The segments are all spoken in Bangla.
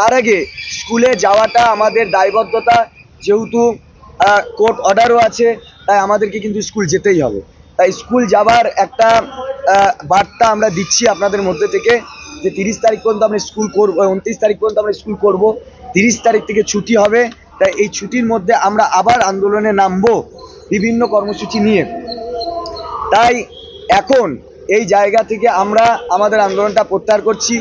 তার আগে স্কুলে যাওয়াটা আমাদের দায়বদ্ধতা, যেহেতু কোর্ট অর্ডারও আছে, তাই আমাদেরকে কিন্তু স্কুল যেতেই হবে। তাই স্কুল যাবার একটা বার্তা আমরা দিচ্ছি আপনাদের মধ্যে থেকে, যে 30 তারিখ পর্যন্ত আমরা স্কুল করব, 29 তারিখ পর্যন্ত আমরা স্কুল করব, 30 তারিখ থেকে ছুটি হবে। তাই এই ছুটির মধ্যে আমরা আবার আন্দোলনে নামবো বিভিন্ন কর্মসূচি নিয়ে। তাই এখন এই জায়গা থেকে আমরা আমাদের আন্দোলনটা প্রত্যাহার করছি।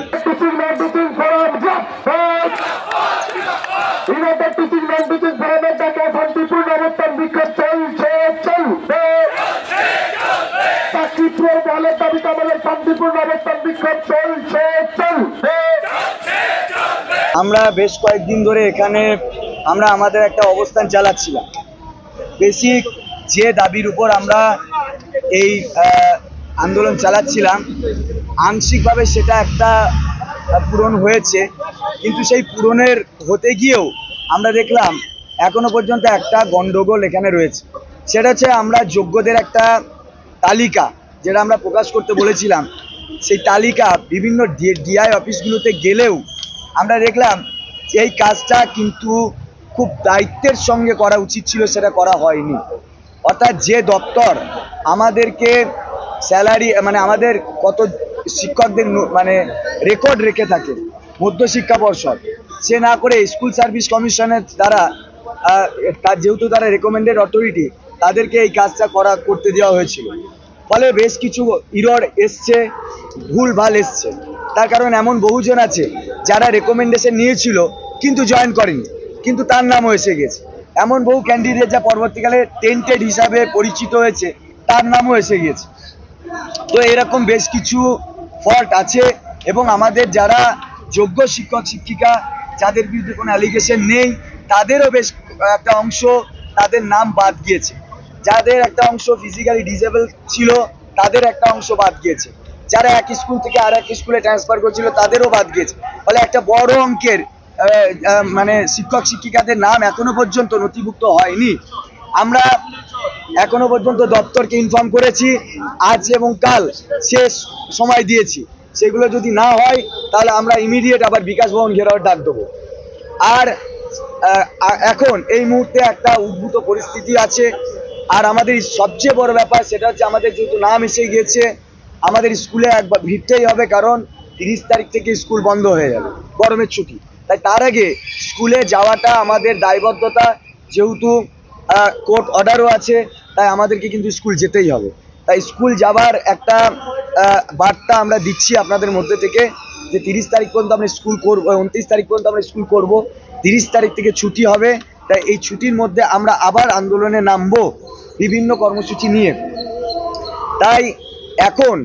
আমরা বেশ কয়েকদিন ধরে এখানে আমরা আমাদের একটা অবস্থান চালাচ্ছিলাম। বেসিক যে দাবির উপর আমরা এই আন্দোলন চালাচ্ছিলাম, আংশিকভাবে সেটা একটা পূরণ হয়েছে, কিন্তু সেই পূরণের হতে গিয়েও আমরা দেখলাম এখনো পর্যন্ত একটা গন্ডগোল এখানে রয়েছে। সেটা হচ্ছে আমরা যোগ্যদের একটা তালিকা যেটা আমরা প্রকাশ করতে বলেছিলাম, সেই তালিকা বিভিন্ন ডিআই অফিসগুলোতে গেলেও আমরা দেখলাম যে এই কাজটা কিন্তু খুব দায়িত্বের সঙ্গে করা উচিত ছিল, সেটা করা হয়নি। অর্থাৎ যে দপ্তর আমাদেরকে স্যালারি মানে আমাদের কত শিক্ষকদের মানে রেকর্ড রেখে থাকে, মধ্যশিক্ষা পর্ষদ, সে না করে স্কুল সার্ভিস কমিশনের দ্বারা যেহেতু তারা রেকমেন্ডেড অথরিটি, তাদেরকে এই কাজটা করতে দেওয়া হয়েছিল। ফলে বেশ কিছু ইরর এসছে, ভুলভাল এসছে। তার কারণ এমন বহুজন আছে যারা রেকমেন্ডেশন নিয়েছিল কিন্তু জয়েন করেনি, কিন্তু তার নামও এসে গেছে। এমন বহু ক্যান্ডিডেট যা পরবর্তীকালে টেন্টেড হিসাবে পরিচিত হয়েছে, তার নামও এসে গেছে। তো এরকম বেশ কিছু ফল্ট আছে, এবং আমাদের যারা যোগ্য শিক্ষক শিক্ষিকা যাদের বিরুদ্ধে কোনো অ্যালিগেশন নেই, তাদেরও বেশ একটা অংশ তাদের নাম বাদ গিয়েছে। যাদের একটা অংশ ফিজিক্যালি ডিসেবল ছিল, তাদের একটা অংশ বাদ গিয়েছে। যারা এক স্কুল থেকে আর এক স্কুলে ট্রান্সফার করছিল, তাদেরও বাদ গিয়েছে। ফলে একটা বড় অঙ্কের মানে শিক্ষক শিক্ষিকাদের নাম এখনো পর্যন্ত নথিভুক্ত হয়নি। আমরা এখনো পর্যন্ত দপ্তরকে ইনফর্ম করেছি, আজ এবং কাল শেষ সময় দিয়েছি। সেগুলো যদি না হয় তাহলে আমরা ইমিডিয়েট আবার বিকাশ ভবন ঘেরাওয়ের ডাক দেবো। আর এখন এই মুহূর্তে একটা উদ্ভূত পরিস্থিতি আছে। আর আমাদের সবচেয়ে বড় ব্যাপার সেটা হচ্ছে, আমাদের যেহেতু নাম এসে গিয়েছে, আমাদের স্কুলে একবার ভিড়তেই হবে, কারণ 30 তারিখ থেকে স্কুল বন্ধ হয়ে যাবে, গরমের ছুটি। তাই তার আগে স্কুলে যাওয়াটা আমাদের দায়বদ্ধতা, যেহেতু কোর্ট অর্ডারও আছে, তাই আমাদেরকে কিন্তু স্কুল যেতেই হবে। তাই স্কুল যাবার একটা বার্তা আমরা দিচ্ছি আপনাদের মধ্যে থেকে, যে 30 তারিখ পর্যন্ত আমরা স্কুল করব, 29 তারিখ পর্যন্ত আমরা স্কুল করব, 30 তারিখ থেকে ছুটি হবে। তাই এই ছুটির মধ্যে আমরা আবার আন্দোলনে নামবো বিভিন্ন কর্মসূচি নিয়ে। তাই এখন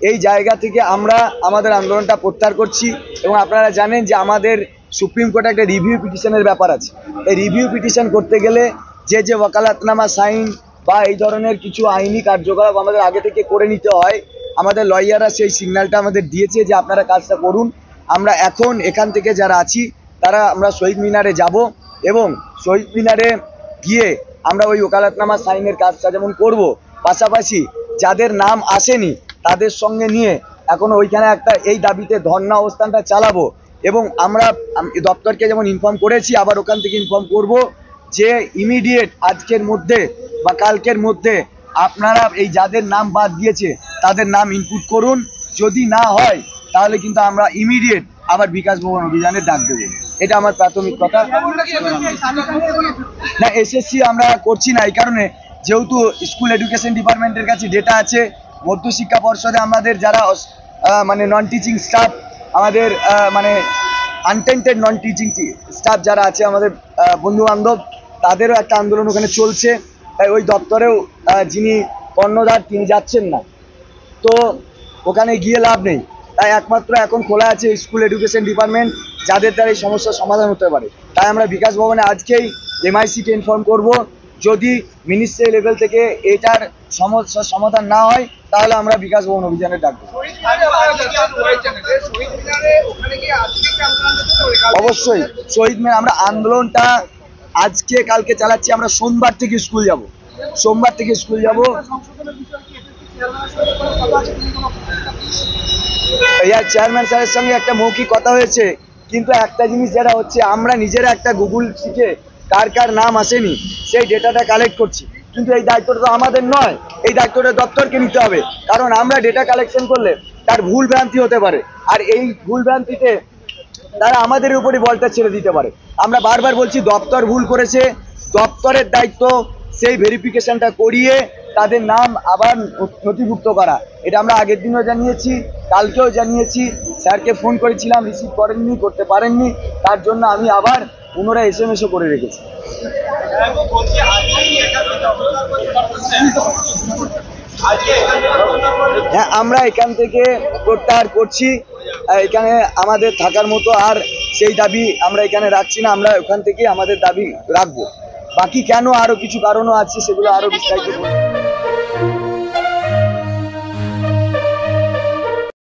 এই জায়গা থেকে আমরা আমাদের আন্দোলনটা প্রত্যাহার করছি। এবং আপনারা জানেন যে আমাদের সুপ্রিম কোর্টে একটা রিভিউ পিটিশনের ব্যাপার আছে। এই রিভিউ পিটিশন করতে গেলে যে ওয়াকালাতনামা সাইন বা এই ধরনের কিছু আইনি কার্যকলাপ আমাদের আগে থেকে করে নিতে হয়। আমাদের লয়াররা সেই সিগন্যালটা আমাদের দিয়েছে যে আপনারা কাজটা করুন। আমরা এখন এখান থেকে যারা আছি তারা আমরা শহীদ মিনারে যাব, এবং শহীদ মিনারে গিয়ে আমরা ওই ওকালাতনামা সাইনের কাজটা যেমন করব, পাশাপাশি যাদের নাম আসেনি তাদের সঙ্গে নিয়ে এখন ওইখানে একটা এই দাবিতে ধর্ণা অবস্থানটা চালাবো। এবং আমরা দপ্তরকে যেমন ইনফর্ম করেছি, আবার ওখান থেকে ইনফর্ম করব যে ইমিডিয়েট আজকের মধ্যে বা কালকের মধ্যে আপনারা এই যাদের নাম বাদ দিয়েছে তাদের নাম ইনপুট করুন। যদি না হয় তাহলে কিন্তু আমরা ইমিডিয়েট আবার বিকাশ ভবন অভিযানে ডাক দেবো। এটা আমার প্রাথমিক কথা। না, এসএসসি আমরা করছি না এই কারণে, যেহেতু স্কুল এডুকেশন ডিপার্টমেন্টের কাছে ডেটা আছে, মধ্যশিক্ষা পর্ষদে আমাদের যারা মানে নন টিচিং স্টাফ, আমাদের মানে আনটেন্টেড নন টিচিং স্টাফ যারা আছে, আমাদের বন্ধু বান্ধব, তাদেরও একটা আন্দোলন ওখানে চলছে। তাই ওই দপ্তরেও যিনি কর্ণধার তিনি যাচ্ছেন না, তো ওখানে গিয়ে লাভ নেই। তাই একমাত্র এখন খোলা আছে স্কুল এডুকেশন ডিপার্টমেন্ট, যাদের দ্বারা এই সমস্যার সমাধান হতে পারে। তাই আমরা বিকাশ ভবনে আজকেই এমআইসিকে ইনফর্ম করব। যদি মিনিস্ট্রি লেভেল থেকে এটার সমস্যার সমাধান না হয় তাহলে আমরা বিকাশ ভবন অভিযানে ডাকবো। অবশ্যই শহীদ মিনার আমরা আন্দোলনটা আজকে কালকে চালাচ্ছি। আমরা সোমবার থেকে স্কুল যাব, চেয়ারম্যান স্যারের সঙ্গে একটা মৌখিক কথা হয়েছে, কিন্তু একটা জিনিস যেটা হচ্ছে, আমরা নিজেরা একটা গুগল শিখে কার কার নাম আসেনি সেই ডেটাটা কালেক্ট করছি, কিন্তু এই দায়িত্বটা তো আমাদের নয়, এই দায়িত্বটা দপ্তরকে নিতে হবে। কারণ আমরা ডেটা কালেকশন করলে তার ভুল ভ্রান্তি হতে পারে, আর এই ভুল ভ্রান্তিতে তারা আমাদের উপরই বলটা ছেড়ে দিতে পারে। আমরা বারবার বলছি দপ্তর ভুল করেছে, দপ্তরের দায়িত্ব সেই ভেরিফিকেশনটা করিয়ে তাদের নাম আবার নথিভুক্ত করা। এটা আমরা আগের দিনও জানিয়েছি, কালকেও জানিয়েছি, স্যারকে ফোন করেছিলাম, রিসিভ করেননি, করতে পারেননি, তার জন্য আমি আবার পুনরায় SMS-ও করে রেখেছি। হ্যাঁ, আমরা এখান থেকে প্রত্যাহার করছি, এখানে আমাদের থাকার মতো আর সেই দাবি আমরা এখানে রাখছি না, আমরা ওখান থেকে আমাদের দাবি রাখবো। বাকি কেন আরো কিছু কারণও আছে, সেগুলো আরো বিস্তারিত